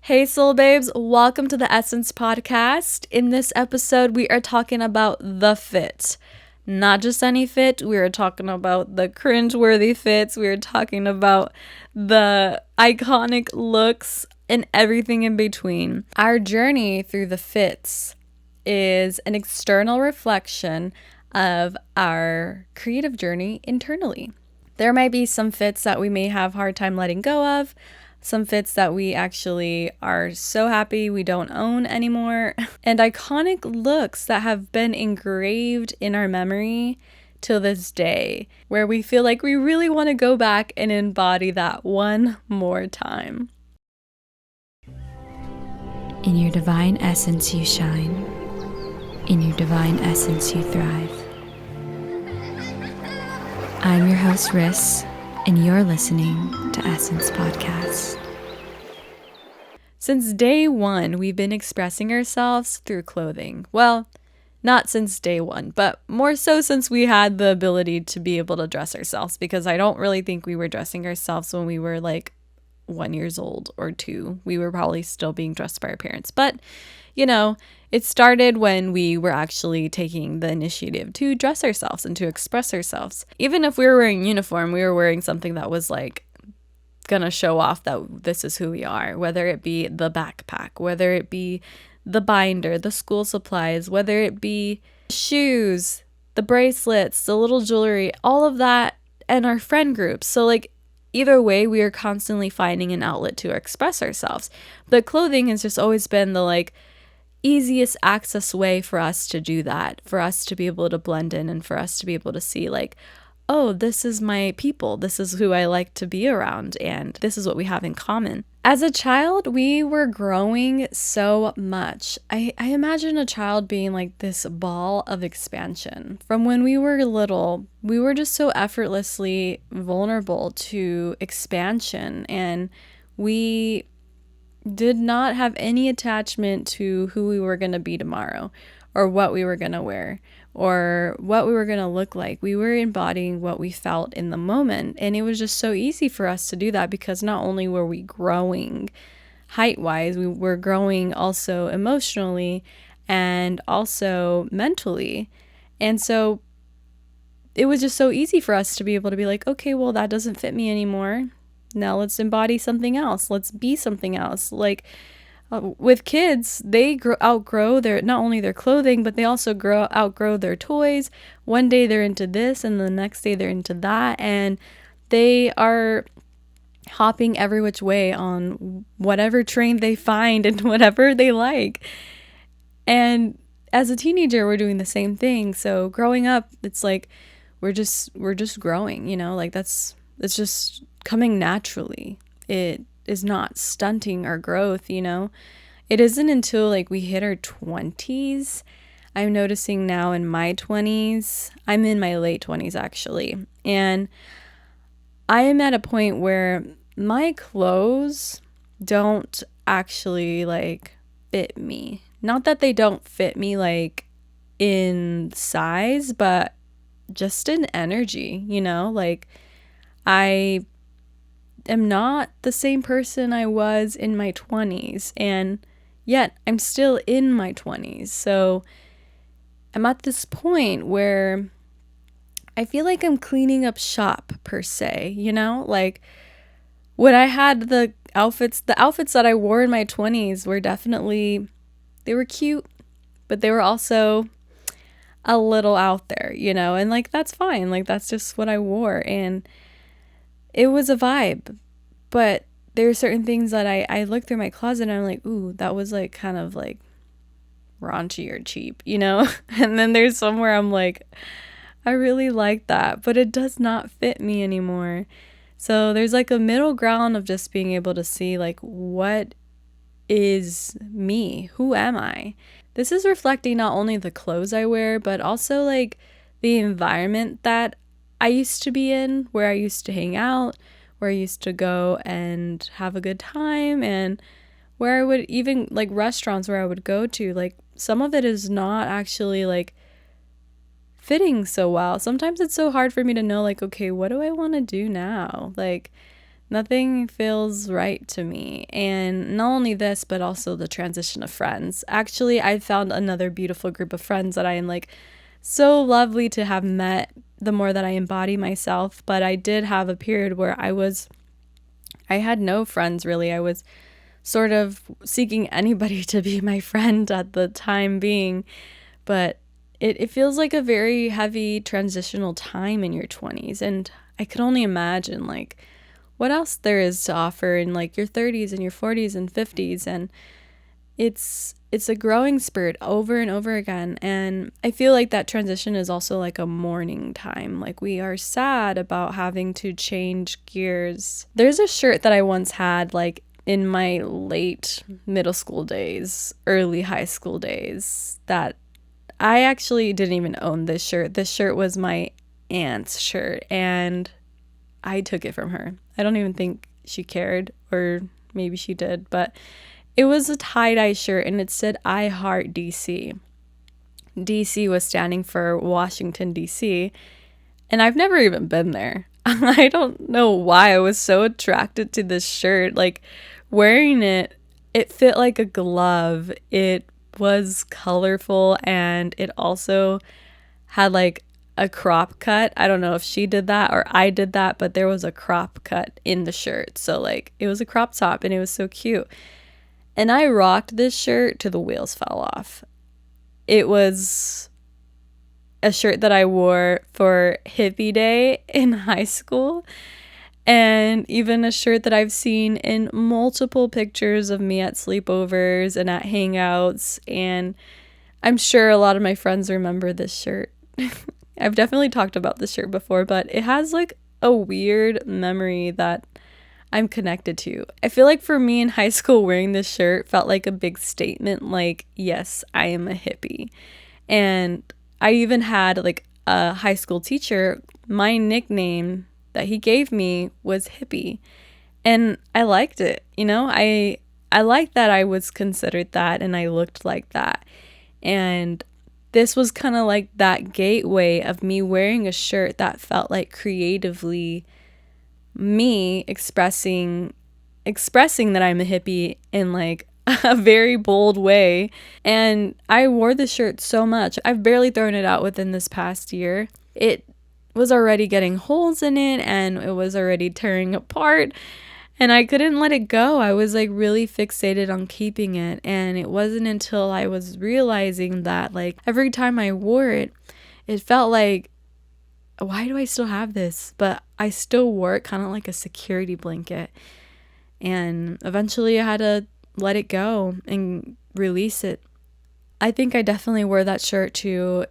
Hey Soul Babes, welcome to the Essence Podcast. In this episode, we are talking about the fit. Not just any fit, we are talking about the cringe-worthy fits, we are talking about the iconic looks and everything in between. Our journey through the fits is an external reflection of our creative journey internally. There might be some fits that we may have a hard time letting go of, some fits that we actually are so happy we don't own anymore, and iconic looks that have been engraved in our memory till this day, where we feel like we really want to go back and embody that one more time. In your divine essence you shine. In your divine essence you thrive. I'm your host, Riss, and you're listening to Essence Podcast. Since day one, we've been expressing ourselves through clothing. Well, not since day one, but more so since we had the ability to be able to dress ourselves, because I don't really think we were dressing ourselves when we were like 1 year old or 2. We were probably still being dressed by our parents. But, you know, it started when we were actually taking the initiative to dress ourselves and to express ourselves. Even if we were wearing uniform, we were wearing something that was like gonna show off that this is who we are, whether it be the backpack, whether it be the binder, the school supplies, whether it be shoes, the bracelets, the little jewelry, all of that, and our friend groups. So like either way, we are constantly finding an outlet to express ourselves. But clothing has just always been the like easiest access way for us to do that, for us to be able to blend in and for us to be able to see like, oh, this is my people, this is who I like to be around, and this is what we have in common. As a child, we were growing so much. I imagine a child being like this ball of expansion. From when we were little, we were just so effortlessly vulnerable to expansion, and we did not have any attachment to who we were going to be tomorrow or what we were going to wear or what we were going to look like. We were embodying what we felt in the moment. And it was just so easy for us to do that because not only were we growing height-wise, we were growing also emotionally and also mentally. And so it was just so easy for us to be able to be like, okay, well, that doesn't fit me anymore. Now let's embody something else. Let's be something else. Like with kids, they outgrow their not only their clothing, but they also outgrow their toys. One day they're into this, and the next day they're into that, and they are hopping every which way on whatever train they find and whatever they like. And as a teenager, we're doing the same thing. So growing up, it's like we're just growing. You know, like it's just coming naturally. It is not stunting our growth, you know. It isn't until like we hit our 20s. I'm noticing now in my 20s, I'm in my late 20s actually, and I am at a point where my clothes don't actually like fit me. Not that they don't fit me like in size, but just in energy, you know, like I am not the same person I was in my 20s, and yet I'm still in my 20s. So I'm at this point where I feel like I'm cleaning up shop per se, you know? Like when I had the outfits that I wore in my 20s were definitely, they were cute, but they were also a little out there, you know? And like that's fine. Like that's just what I wore, and it was a vibe. But there are certain things that I look through my closet and I'm like, ooh, that was like kind of like raunchy or cheap, you know? And then there's somewhere I'm like, I really like that, but it does not fit me anymore. So there's like a middle ground of just being able to see like, what is me? Who am I? This is reflecting not only the clothes I wear, but also like the environment that I used to be in, where I used to hang out, where I used to go and have a good time, and where I would even like restaurants where I would go to. Like some of it is not actually like fitting so well. Sometimes it's so hard for me to know like, okay, what do I want to do now? Like Nothing feels right to me. And not only this, but also the transition of friends. Actually, I found another beautiful group of friends that I am like so lovely to have met the more that I embody myself. But I did have a period where I had no friends really. I was sort of seeking anybody to be my friend at the time being. But it feels like a very heavy transitional time in your 20s. And I could only imagine like what else there is to offer in like your 30s and your 40s and 50s. And it's a growing spurt over and over again. And I feel like that transition is also like a mourning time. Like we are sad about having to change gears. There's a shirt that I once had like in my late middle school days, early high school days, that I actually didn't even own this shirt. This shirt was my aunt's shirt, and I took it from her. I don't even think she cared, or maybe she did, but it was a tie-dye shirt and it said I heart DC. DC was standing for Washington, DC, and I've never even been there. I don't know why I was so attracted to this shirt. Like wearing it, it fit like a glove. It was colorful and it also had like a crop cut. I don't know if she did that or I did that, but there was a crop cut in the shirt. So like it was a crop top and it was so cute. And I rocked this shirt till the wheels fell off. It was a shirt that I wore for hippie day in high school, and even a shirt that I've seen in multiple pictures of me at sleepovers and at hangouts. And I'm sure a lot of my friends remember this shirt. I've definitely talked about this shirt before, but it has like a weird memory that I'm connected to. I feel like for me in high school, wearing this shirt felt like a big statement, like, yes, I am a hippie. And I even had like a high school teacher, my nickname that he gave me was hippie. And I liked it, I liked that I was considered that and I looked like that. And this was kind of like that gateway of me wearing a shirt that felt like creatively me expressing that I'm a hippie in like a very bold way. And I wore the shirt so much. I've barely thrown it out within this past year. It was already getting holes in it and it was already tearing apart. And I couldn't let it go. I was like really fixated on keeping it. And it wasn't until I was realizing that like every time I wore it, it felt like, why do I still have this? But I still wore it kind of like a security blanket. And eventually I had to let it go and release it. I think I definitely wore that shirt to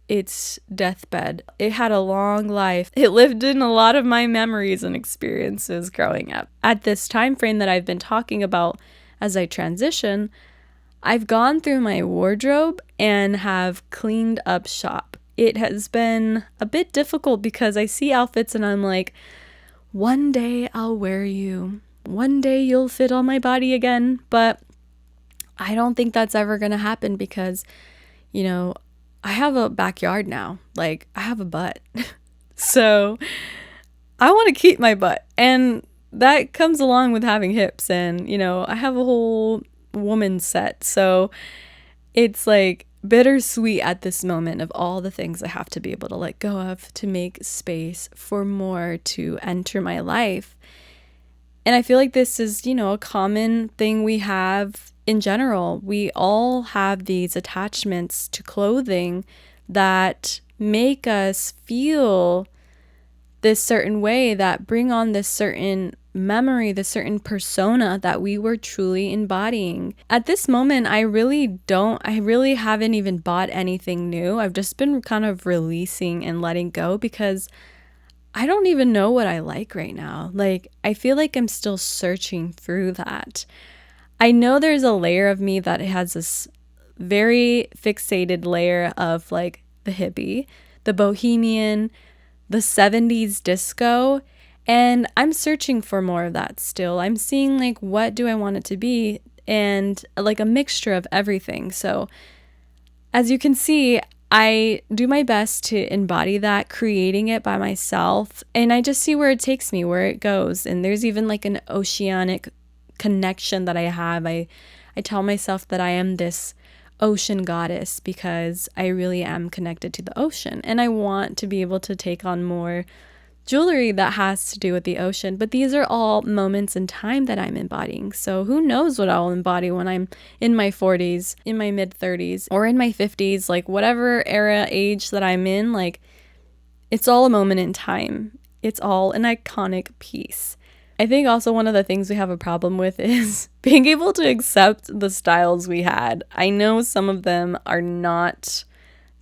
its deathbed. It had a long life. It lived in a lot of my memories and experiences growing up. At this time frame that I've been talking about as I transition, I've gone through my wardrobe and have cleaned up shop. It has been a bit difficult because I see outfits and I'm like, one day I'll wear you. One day you'll fit on my body again. But I don't think that's ever going to happen because, I have a backyard now. Like, I have a butt. So I want to keep my butt. And that comes along with having hips. And, I have a whole woman set. So it's like bittersweet at this moment of all the things I have to be able to let go of to make space for more to enter my life. And I feel like this is, a common thing we have in general. We all have these attachments to clothing that make us feel this certain way, that bring on this certain memory, this certain persona that we were truly embodying. At this moment, I really haven't even bought anything new. I've just been kind of releasing and letting go because I don't even know what I like right now. Like, I feel like I'm still searching through that. I know there's a layer of me that has this very fixated layer of like the hippie, the bohemian, the 70s disco, and I'm searching for more of that still. I'm seeing like, what do I want it to be? And like a mixture of everything. So as you can see, I do my best to embody that, creating it by myself. And I just see where it takes me, where it goes. And there's even like an oceanic connection that I have. I tell myself that I am this ocean goddess because I really am connected to the ocean. And I want to be able to take on more jewelry that has to do with the ocean. But these are all moments in time that I'm embodying. So who knows what I'll embody when I'm in my 40s, in my mid 30s, or in my 50s, like whatever era, age that I'm in, like it's all a moment in time. It's all an iconic piece. I think also one of the things we have a problem with is being able to accept the styles we had. I know some of them are not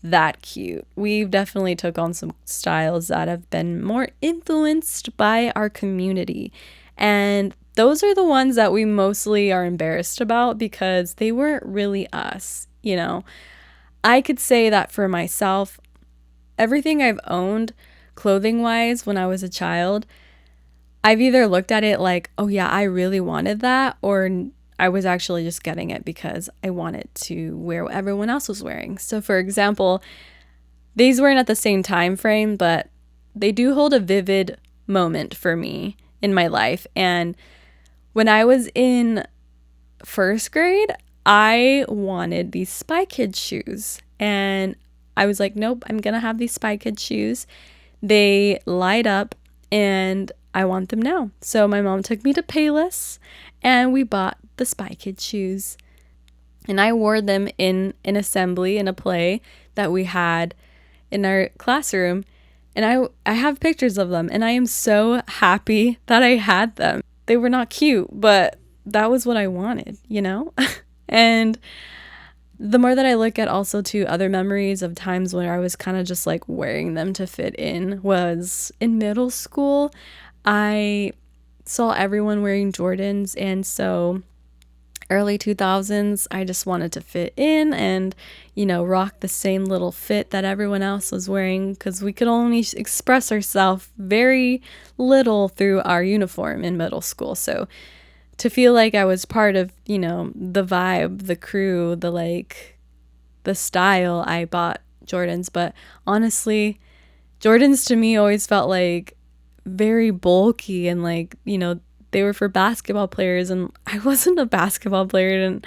that cute. We've definitely took on some styles that have been more influenced by our community. And those are the ones that we mostly are embarrassed about because they weren't really us, you know. I could say that for myself, everything I've owned clothing-wise when I was a child, I've either looked at it like, oh yeah, I really wanted that, or I was actually just getting it because I wanted to wear what everyone else was wearing. So for example, these weren't at the same time frame, but they do hold a vivid moment for me in my life. And when I was in first grade, I wanted these Spy Kids shoes. And I was like, nope, I'm going to have these Spy Kids shoes. They light up and I want them now. So my mom took me to Payless and we bought the Spy Kids shoes. And I wore them in an assembly in a play that we had in our classroom. And I have pictures of them and I am so happy that I had them. They were not cute, but that was what I wanted, you know? And the more that I look at also to other memories of times when I was kind of just like wearing them to fit in was in middle school. I saw everyone wearing Jordans, and so early 2000s, I just wanted to fit in and, you know, rock the same little fit that everyone else was wearing because we could only express ourselves very little through our uniform in middle school. So to feel like I was part of, you know, the vibe, the crew, the style, I bought Jordans. But honestly, Jordans to me always felt like very bulky and like, you know, they were for basketball players and I wasn't a basketball player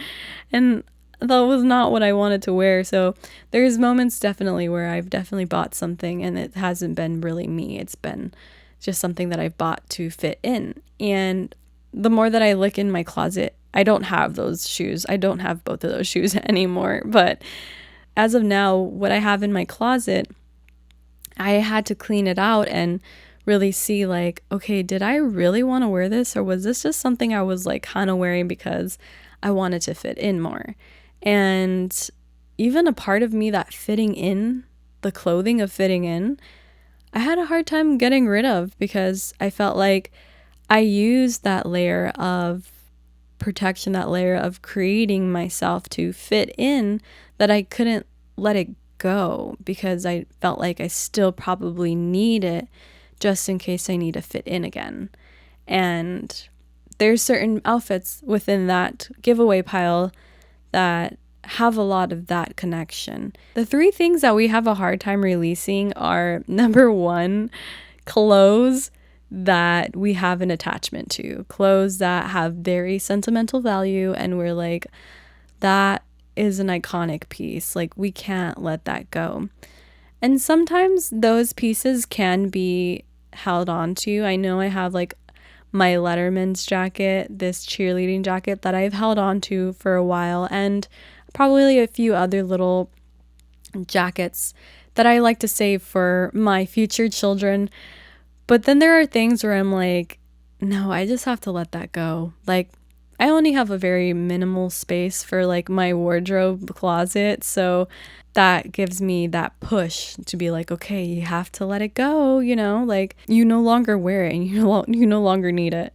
and that was not what I wanted to wear. So there's moments definitely where I've definitely bought something and it hasn't been really me. It's been just something that I've bought to fit in. And the more that I look in my closet, I don't have those shoes. I don't have both of those shoes anymore. But as of now, what I have in my closet, I had to clean it out and really see like, okay, did I really want to wear this, or was this just something I was like kind of wearing because I wanted to fit in more? And even a part of me that fitting in, the clothing of fitting in, I had a hard time getting rid of because I felt like I used that layer of protection, that layer of creating myself to fit in, that I couldn't let it go because I felt like I still probably need it just in case I need to fit in again. And there's certain outfits within that giveaway pile that have a lot of that connection. The three things that we have a hard time releasing are, number one, clothes that we have an attachment to, clothes that have very sentimental value and we're like, that is an iconic piece, like we can't let that go. And sometimes those pieces can be held on to. I know I have like my Letterman's jacket, this cheerleading jacket that I've held on to for a while, and probably a few other little jackets that I like to save for my future children. But then there are things where I'm like, no, I just have to let that go. Like, I only have a very minimal space for like my wardrobe closet, so that gives me that push to be like, okay, you have to let it go, you know, like you no longer wear it and you no longer need it.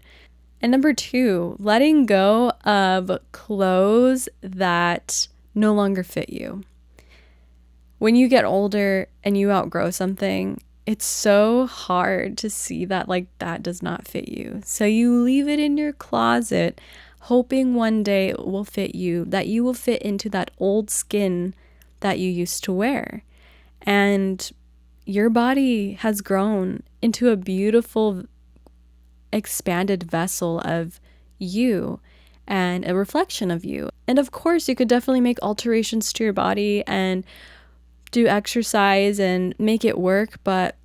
And number two, letting go of clothes that no longer fit you. When you get older and you outgrow something, it's so hard to see that like that does not fit you. So you leave it in your closet, hoping one day it will fit you, that you will fit into that old skin that you used to wear. And your body has grown into a beautiful, expanded vessel of you and a reflection of you. And of course, you could definitely make alterations to your body and do exercise and make it work. But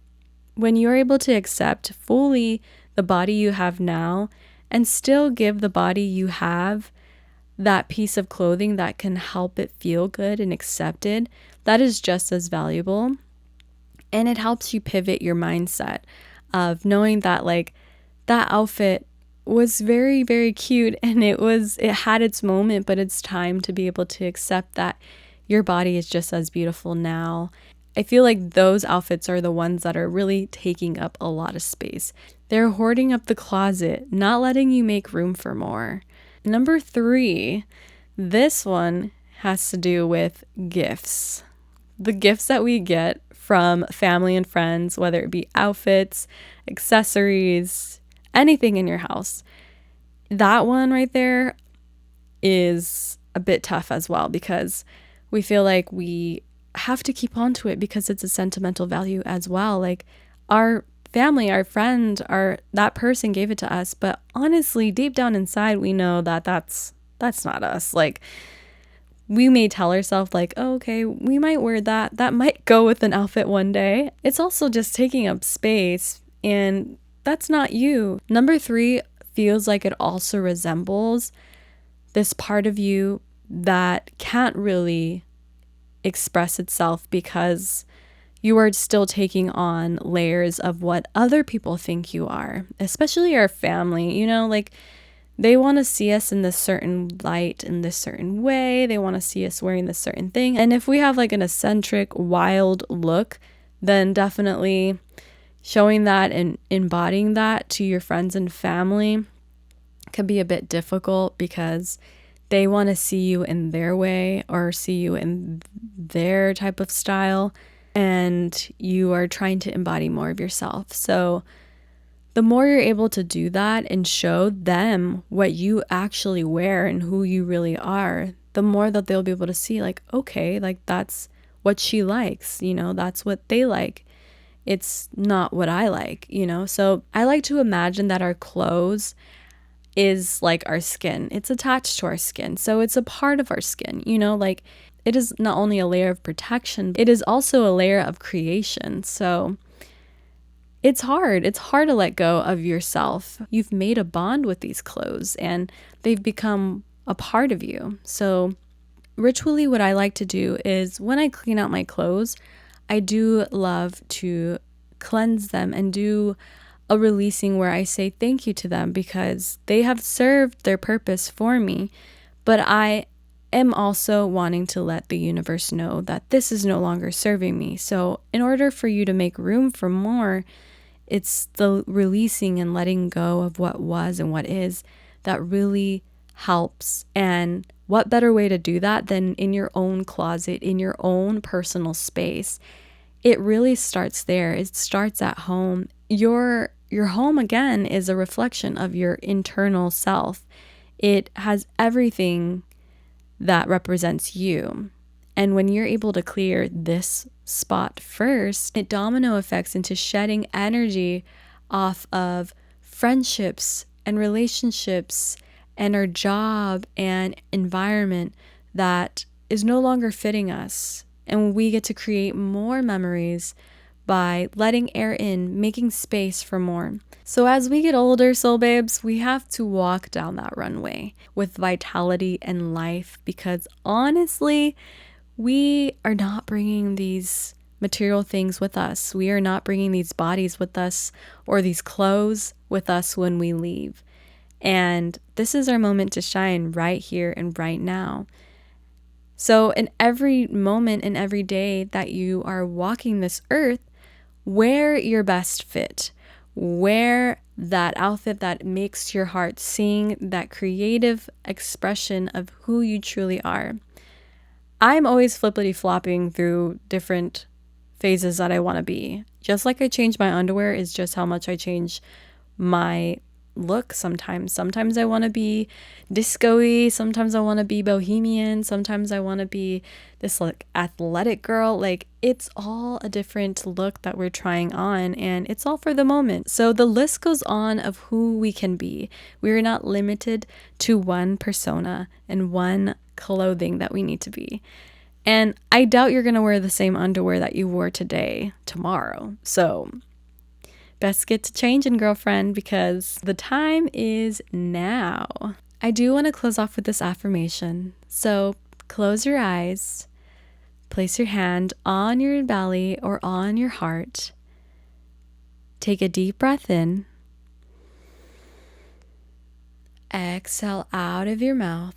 when you're able to accept fully the body you have now and still give the body you have that piece of clothing that can help it feel good and accepted, that is just as valuable. And it helps you pivot your mindset of knowing that like that outfit was very, very cute and it had its moment, but it's time to be able to accept that your body is just as beautiful now. I feel like those outfits are the ones that are really taking up a lot of space. They're hoarding up the closet, not letting you make room for more. Number 3, this one has to do with gifts. The gifts that we get from family and friends, whether it be outfits, accessories, anything in your house. That one right there is a bit tough as well because we feel like we have to keep on to it because it's a sentimental value as well. Like our family, our friend, that person gave it to us, but honestly, deep down inside, we know that that's not us. Like we may tell ourselves like, oh, okay, we might wear that. That might go with an outfit one day. It's also just taking up space and that's not you. Number 3 feels like it also resembles this part of you that can't really express itself because you are still taking on layers of what other people think you are, especially our family. Like they want to see us in this certain light, in this certain way. They want to see us wearing this certain thing. And if we have like an eccentric, wild look, then definitely showing that and embodying that to your friends and family can be a bit difficult because they want to see you in their way or see you in their type of style, and you are trying to embody more of yourself. So the more you're able to do that and show them what you actually wear and who you really are, the more that they'll be able to see like, okay, like that's what she likes, that's what they like. It's not what I like, So I like to imagine that our clothes is like our skin. It's attached to our skin. So it's a part of our skin, like it is not only a layer of protection, it is also a layer of creation. So it's hard. It's hard to let go of yourself. You've made a bond with these clothes and they've become a part of you. So ritually, what I like to do is when I clean out my clothes, I do love to cleanse them and do a releasing where I say thank you to them because they have served their purpose for me. But I am also wanting to let the universe know that this is no longer serving me. So in order for you to make room for more, it's the releasing and letting go of what was and what is that really helps. And what better way to do that than in your own closet, in your own personal space? It really starts there. It starts at home. Your home, again, is a reflection of your internal self. It has everything that represents you. And when you're able to clear this spot first, it domino effects into shedding energy off of friendships and relationships and our job and environment that is no longer fitting us. And we get to create more memories by letting air in, making space for more. So as we get older, soul babes, we have to walk down that runway with vitality and life because honestly, we are not bringing these material things with us. We are not bringing these bodies with us or these clothes with us when we leave. And this is our moment to shine right here and right now. So in every moment and every day that you are walking this earth, wear your best fit. Wear that outfit that makes your heart sing, that creative expression of who you truly are. I'm always flippity flopping through different phases that I want to be. Just like I change my underwear is just how much I change my look sometimes. Sometimes I want to be disco-y, sometimes I want to be bohemian, sometimes I want to be this like athletic girl. Like it's all a different look that we're trying on, and it's all for the moment. So the list goes on of who we can be. We're not limited to one persona and one clothing that we need to be. And I doubt you're going to wear the same underwear that you wore today, tomorrow. So best get to changing, girlfriend, because the time is now. I do want to close off with this affirmation. So close your eyes, place your hand on your belly or on your heart. Take a deep breath in. Exhale out of your mouth.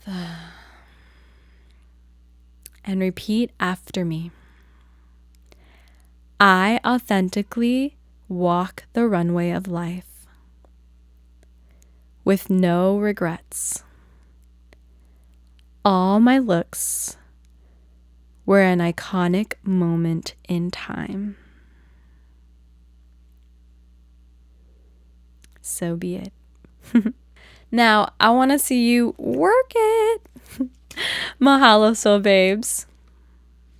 And repeat after me. I authentically walk the runway of life with no regrets. All my looks were an iconic moment in time. So be it. Now, I want to see you work it. Mahalo, soul babes.